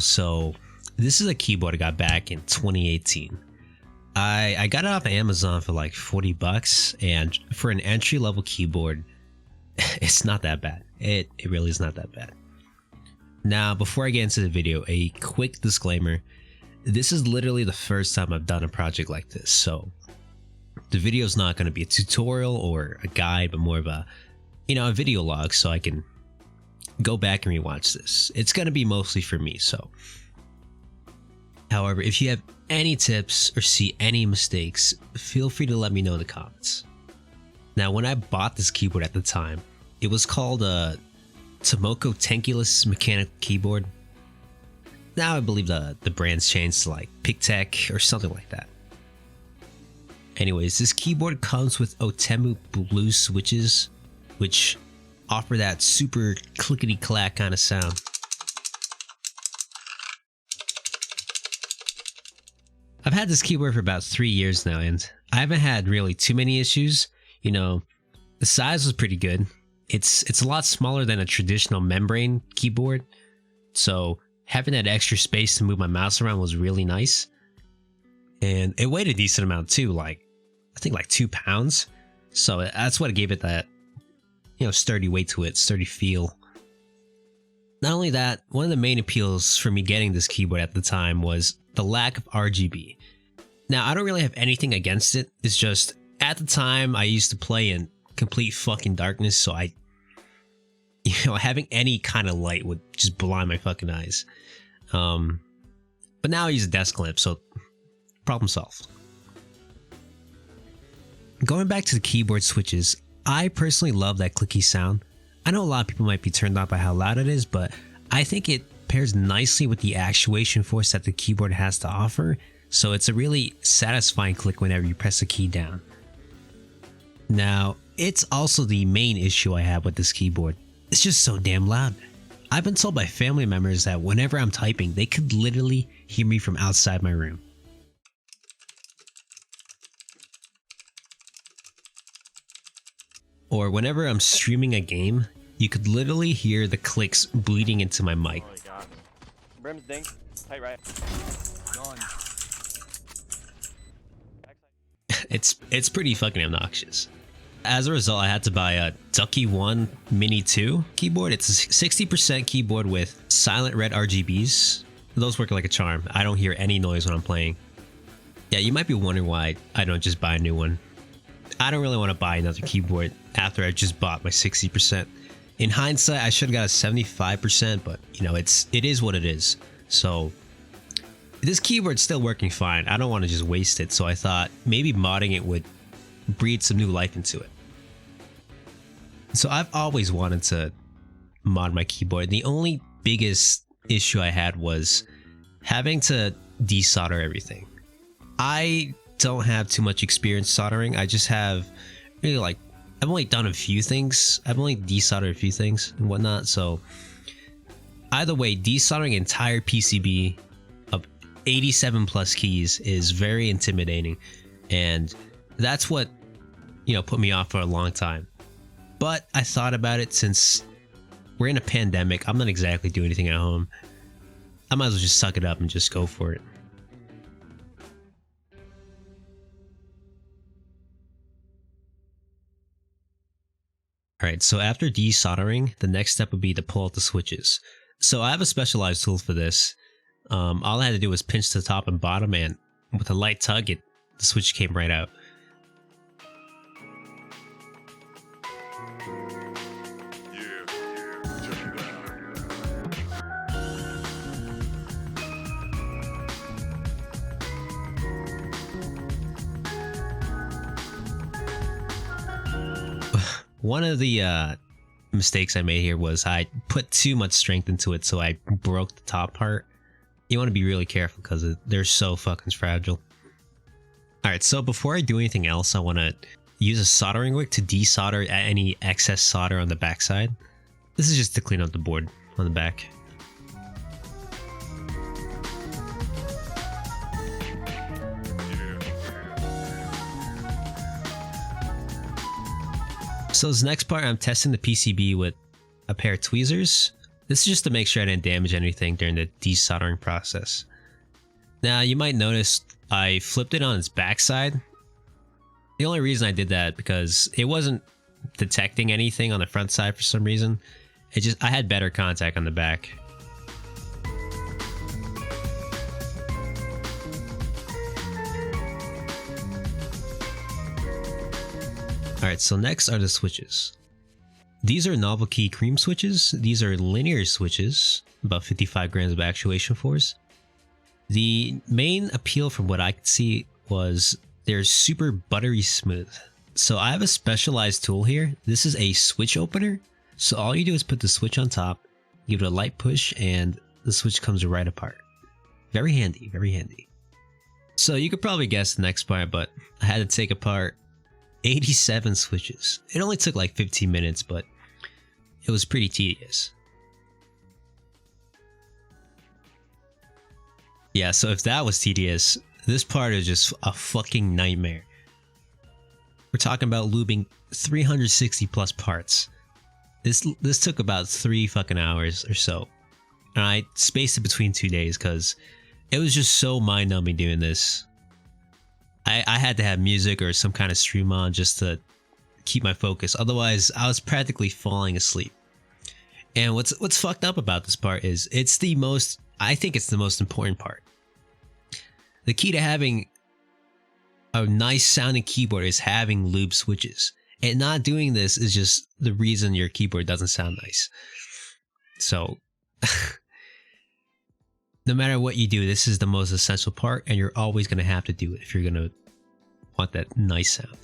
So this is a keyboard I got back in 2018. I got it off of Amazon for like 40 bucks, and for an entry-level keyboard, it's not that bad. It really is not that bad. Now, before I get into the video, a quick disclaimer. This is literally the first time I've done a project like this, so the video is not going to be a tutorial or a guide, but more of a, a video log, so I can go back and rewatch this. It's going to be mostly for me, so. However, if you have any tips or see any mistakes, feel free to let me know in the comments. Now, when I bought this keyboard at the time, it was called a Tomoko Tankuless mechanical keyboard. Now I believe the brand's changed to like Pictech or something like that. Anyways, this keyboard comes with Outemu Blue switches, which offer that super clickety-clack kind of sound. I've had this keyboard for about 3 years now, and I haven't had really too many issues. The size was pretty good. It's a lot smaller than a traditional membrane keyboard, so having that extra space to move my mouse around was really nice. And it weighed a decent amount too, I think like 2 pounds. So that's what gave it that, sturdy weight to it, sturdy feel. Not only that, one of the main appeals for me getting this keyboard at the time was the lack of RGB. Now, I don't really have anything against it. It's just, at the time, I used to play in complete fucking darkness, so having any kind of light would just blind my fucking eyes. But now I use a desk lamp, so problem solved. Going back to the keyboard switches, I personally love that clicky sound. I know a lot of people might be turned off by how loud it is, but I think it pairs nicely with the actuation force that the keyboard has to offer, so it's a really satisfying click whenever you press a key down. Now, it's also the main issue I have with this keyboard. It's just so damn loud. I've been told by family members that whenever I'm typing, they could literally hear me from outside my room. Or whenever I'm streaming a game, you could literally hear the clicks bleeding into my mic. Oh my god. Brim's ding. Tight right. Gone. It's pretty fucking obnoxious. As a result, I had to buy a Ducky 1 Mini 2 keyboard. It's a 60% keyboard with silent red RGBs. Those work like a charm. I don't hear any noise when I'm playing. Yeah, you might be wondering why I don't just buy a new one. I don't really want to buy another keyboard after I just bought my 60%. In hindsight, I should have got a 75%, but it is what it is. So this keyboard's still working fine. I don't want to just waste it, so I thought maybe modding it would breathe some new life into it. So I've always wanted to mod my keyboard. The only biggest issue I had was having to desolder everything. I don't have too much experience soldering. I just have really I've only done a few things. I've only desoldered a few things and whatnot. So either way, desoldering an entire PCB of 87 plus keys is very intimidating, and that's what put me off for a long time. But I thought about it, since we're in a pandemic, I'm not exactly doing anything at home. I might as well just suck it up and just go for it. Alright, so after desoldering, the next step would be to pull out the switches. So I have a specialized tool for this. All I had to do was pinch the top and bottom, and with a light tug, the switch came right out. One of the mistakes I made here was I put too much strength into it, so I broke the top part. You want to be really careful because they're so fucking fragile. Alright, so before I do anything else, I want to use a soldering wick to desolder any excess solder on the backside. This is just to clean up the board on the back. So this next part, I'm testing the PCB with a pair of tweezers. This is just to make sure I didn't damage anything during the desoldering process. Now you might notice I flipped it on its backside. The only reason I did that because it wasn't detecting anything on the front side for some reason. I had better contact on the back. Alright, so next are the switches. These are Novelkey Cream switches. These are linear switches, about 55 grams of actuation force. The main appeal from what I could see was they're super buttery smooth. So I have a specialized tool here. This is a switch opener. So all you do is put the switch on top, give it a light push, and the switch comes right apart. Very handy, very handy. So you could probably guess the next part, but I had to take apart 87 switches. It only took like 15 minutes, but it was pretty tedious. Yeah, so if that was tedious, this part is just a fucking nightmare. We're talking about lubing 360 plus parts. This took about 3 fucking hours or so. And I spaced it between 2 days because it was just so mind-numbing doing this. I had to have music or some kind of stream on just to keep my focus. Otherwise, I was practically falling asleep. And what's fucked up about this part is I think it's the most important part. The key to having a nice sounding keyboard is having lube switches. And not doing this is just the reason your keyboard doesn't sound nice. So, no matter what you do, this is the most essential part, and you're always going to have to do it if you're going to want that nice sound.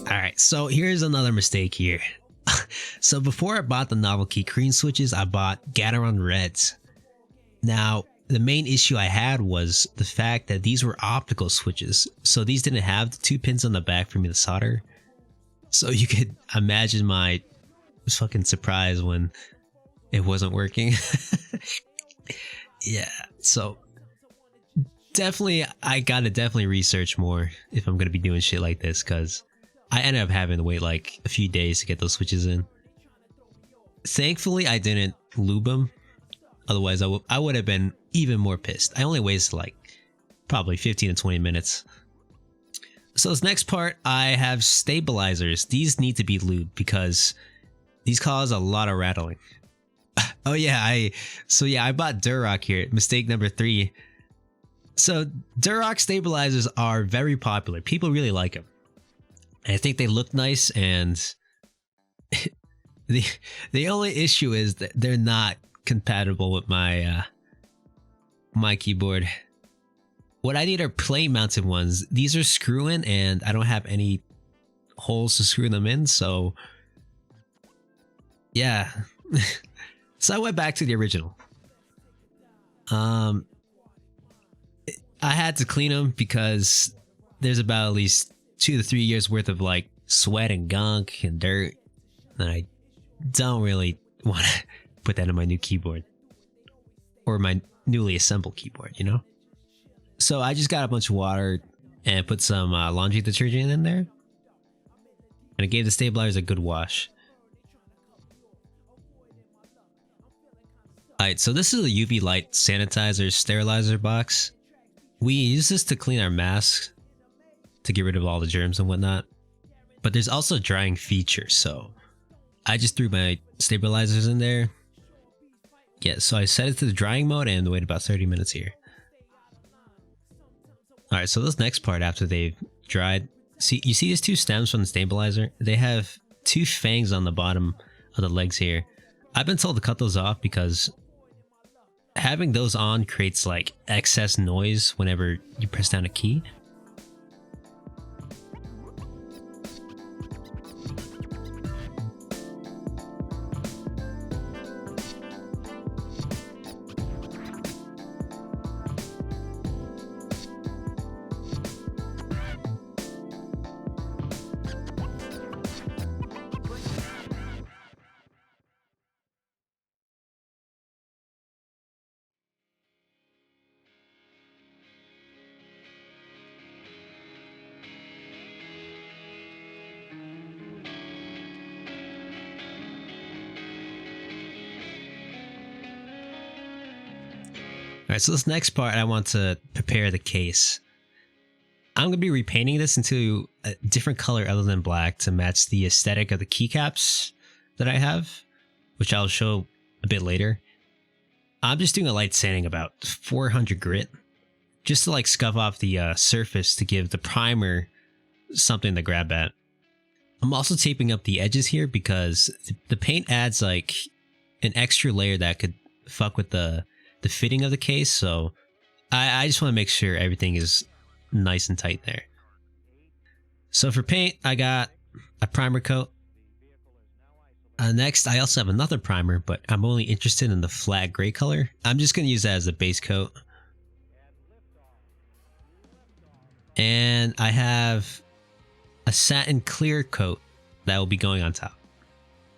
Alright, so here's another mistake here. So before I bought the Novelkey Cream switches, I bought Gateron Reds. Now, the main issue I had was the fact that these were optical switches, so these didn't have the 2 pins on the back for me to solder. So you could imagine my fucking surprise when it wasn't working. Yeah, so definitely, I gotta definitely research more if I'm gonna be doing shit like this, because I ended up having to wait like a few days to get those switches in. Thankfully, I didn't lube them. Otherwise, I would have been even more pissed. I only wasted like probably 15 to 20 minutes. So this next part, I have stabilizers. These need to be lubed because these cause a lot of rattling. Oh yeah, I bought Durock here. Mistake number 3. So Durock stabilizers are very popular. People really like them. And I think they look nice, and the only issue is that they're not compatible with my my keyboard. What I need are plate mounted ones. These are screw-in, and I don't have any holes to screw them in, so yeah. So I went back to the original. I had to clean them because there's about at least 2 to 3 years worth of like sweat and gunk and dirt, and I don't really want to put that in my new keyboard or my newly assembled keyboard, you know? So I just got a bunch of water and put some laundry detergent in there, and it gave the stabilizers a good wash. Alright, so this is a UV light sanitizer sterilizer box. We use this to clean our masks to get rid of all the germs and whatnot, but there's also a drying feature, so I just threw my stabilizers in there. Yeah, so I set it to the drying mode and wait about 30 minutes here. Alright, so this next part after they've dried, you see these 2 stems from the stabilizer? They have 2 fangs on the bottom of the legs here. I've been told to cut those off because having those on creates like excess noise whenever you press down a key. Alright, so this next part I want to prepare the case. I'm going to be repainting this into a different color other than black to match the aesthetic of the keycaps that I have, which I'll show a bit later. I'm just doing a light sanding, about 400 grit, just to like scuff off the surface to give the primer something to grab at. I'm also taping up the edges here because the paint adds like an extra layer that could fuck with the fitting of the case, so I just want to make sure everything is nice and tight there. So for paint, I got a primer coat. Next, I also have another primer, but I'm only interested in the flat gray color. I'm just going to use that as a base coat. And I have a satin clear coat that will be going on top.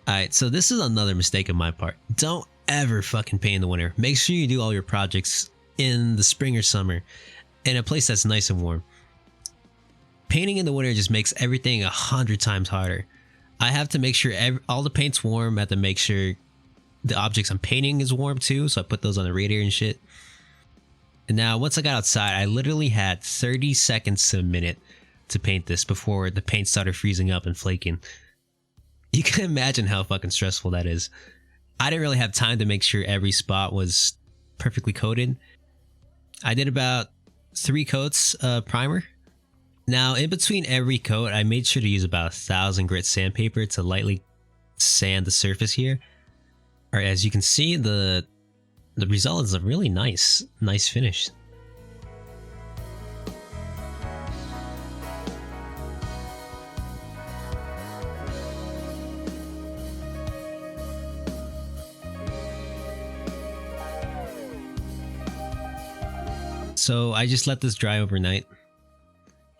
Alright, so this is another mistake on my part. Don't ever fucking paint in the winter. Make sure you do all your projects in the spring or summer in a place that's nice and warm. Painting in the winter just makes everything 100 times harder. I have to make sure all the paint's warm. I have to make sure the objects I'm painting is warm too, so I put those on the radiator and shit. And now once I got outside, I literally had 30 seconds to a minute to paint this before the paint started freezing up and flaking. You can imagine how fucking stressful that is. I didn't really have time to make sure every spot was perfectly coated. I did about 3 coats of primer. Now, in between every coat, I made sure to use about 1,000 grit sandpaper to lightly sand the surface here. Alright, as you can see, the result is a really nice finish. So I just let this dry overnight.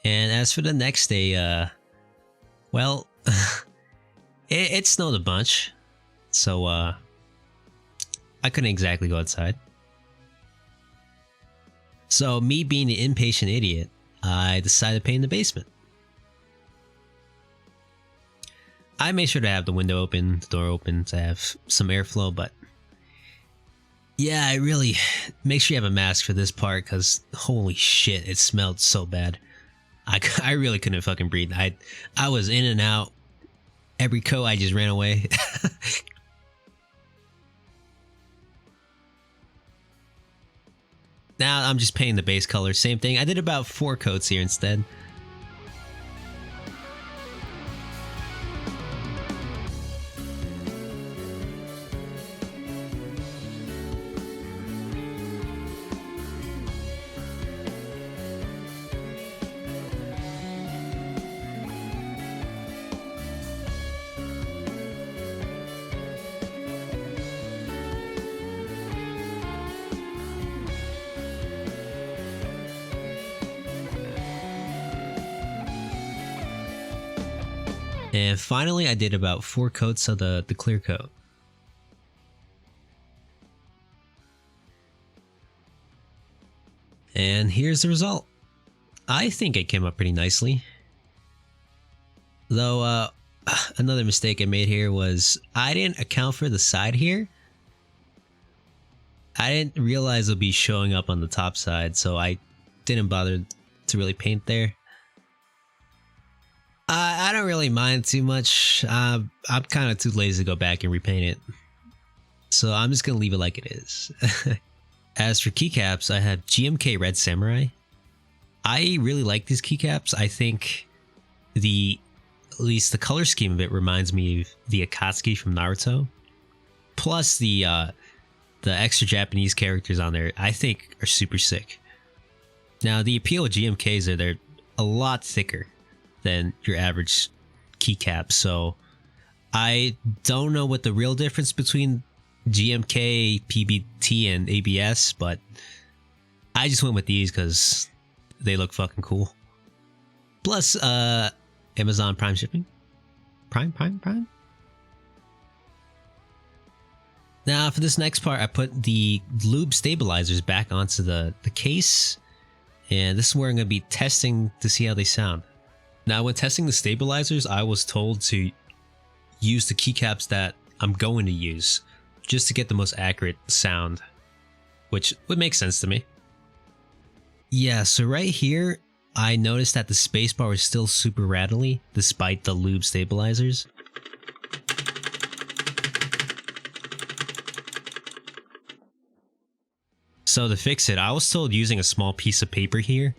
And as for the next day, well, it snowed a bunch, so I couldn't exactly go outside. So me being the impatient idiot, I decided to paint in the basement. I made sure to have the window open, the door open to have some airflow, but yeah, I really make sure you have a mask for this part because holy shit, it smelled so bad. I really couldn't fucking breathe. I was in and out. Every coat, I just ran away. Now I'm just painting the base color. Same thing. I did about 4 coats here instead. And finally, I did about 4 coats of the clear coat. And here's the result. I think it came up pretty nicely. Though, another mistake I made here was I didn't account for the side here. I didn't realize it'll be showing up on the top side, so I didn't bother to really paint there. I don't really mind too much. I'm kind of too lazy to go back and repaint it. So I'm just going to leave it like it is. As for keycaps, I have GMK Red Samurai. I really like these keycaps. I think at least the color scheme of it reminds me of the Akatsuki from Naruto. Plus the extra Japanese characters on there, I think are super sick. Now the appeal of GMKs are they're a lot thicker than your average keycap, so I don't know what the real difference between GMK, PBT, and ABS, but I just went with these because they look fucking cool. Plus, Amazon Prime shipping. Prime? Now, for this next part, I put the Lubing Stablizers back onto the case, and this is where I'm going to be testing to see how they sound. Now, when testing the stabilizers, I was told to use the keycaps that I'm going to use, just to get the most accurate sound. which would make sense to me. Yeah, so right here, I noticed that the spacebar was still super rattly despite the Lubing Stablizers. So to fix it, I was told using a small piece of paper here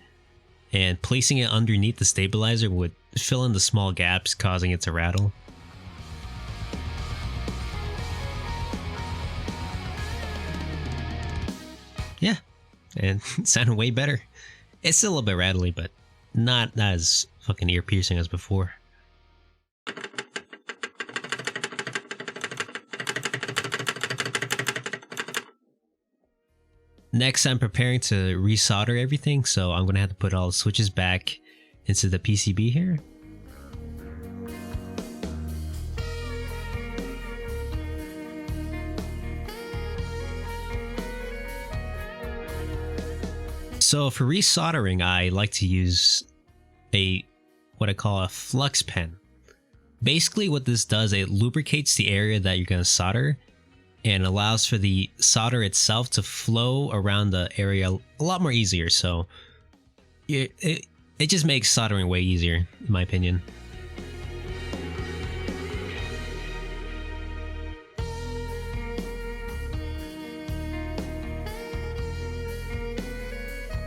and placing it underneath the stabilizer would fill in the small gaps, causing it to rattle. Yeah, and it sounded way better. It's still a little bit rattly, but not as fucking ear-piercing as before. Next, I'm preparing to resolder everything, so I'm gonna have to put all the switches back into the PCB here. So for resoldering, I like to use what I call a flux pen. Basically what this does, it lubricates the area that you're gonna solder and allows for the solder itself to flow around the area a lot more easier. So it just makes soldering way easier, in my opinion.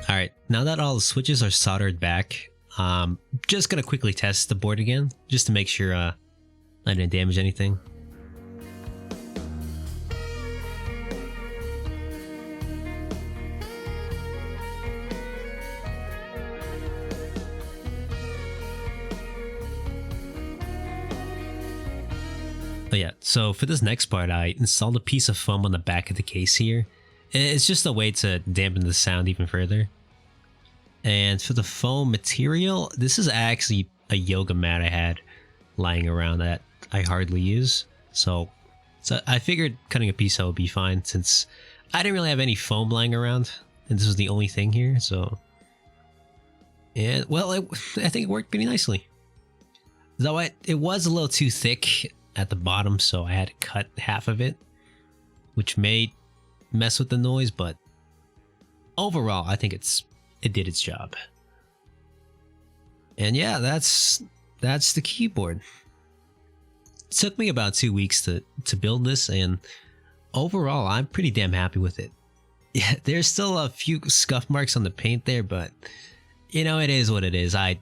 Alright, now that all the switches are soldered back, just gonna quickly test the board again, just to make sure I didn't damage anything. Oh yeah, so for this next part, I installed a piece of foam on the back of the case here. It's just a way to dampen the sound even further. And for the foam material, this is actually a yoga mat I had lying around that I hardly use. So I figured cutting a piece out would be fine since I didn't really have any foam lying around. And this was the only thing here, so... And, well, I think it worked pretty nicely. Though it was a little too thick at the bottom, so I had to cut half of it, which may mess with the noise, but overall I think it did its job. And yeah, that's the keyboard. It took me about 2 weeks to build this, and overall I'm pretty damn happy with it. Yeah, there's still a few scuff marks on the paint there, but you know, it is what it is. I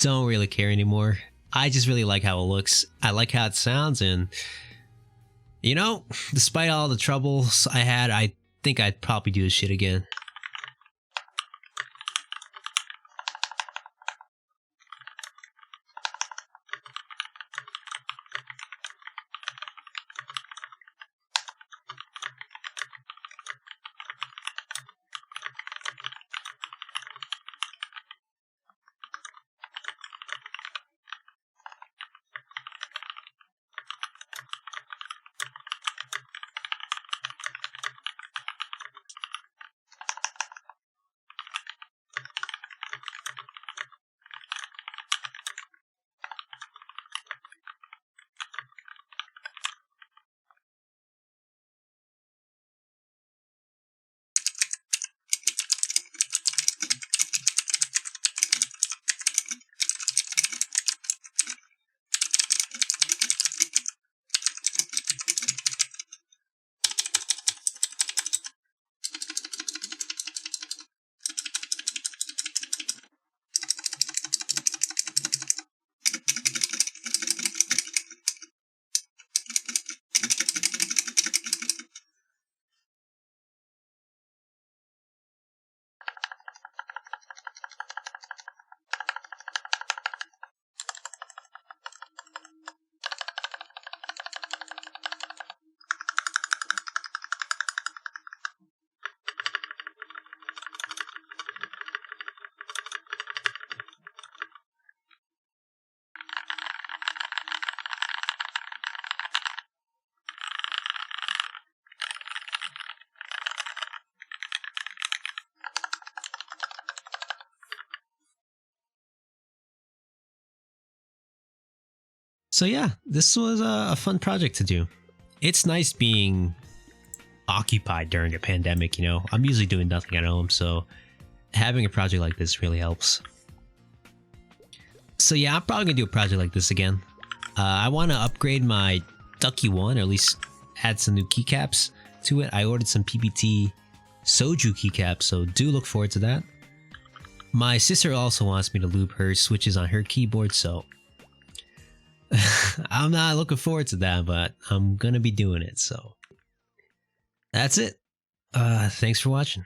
don't really care anymore. I just really like how it looks. I like how it sounds, and you know, despite all the troubles I had, I think I'd probably do this shit again. So yeah, this was a fun project to do. It's nice being occupied during a pandemic, you know. I'm usually doing nothing at home, so having a project like this really helps. So yeah, I'm probably gonna do a project like this again. I want to upgrade my Ducky 1, or at least add some new keycaps to it. I ordered some PBT Soju keycaps, so do look forward to that. My sister also wants me to lube her switches on her keyboard, so I'm not looking forward to that, but I'm gonna be doing it, so that's it. Thanks for watching.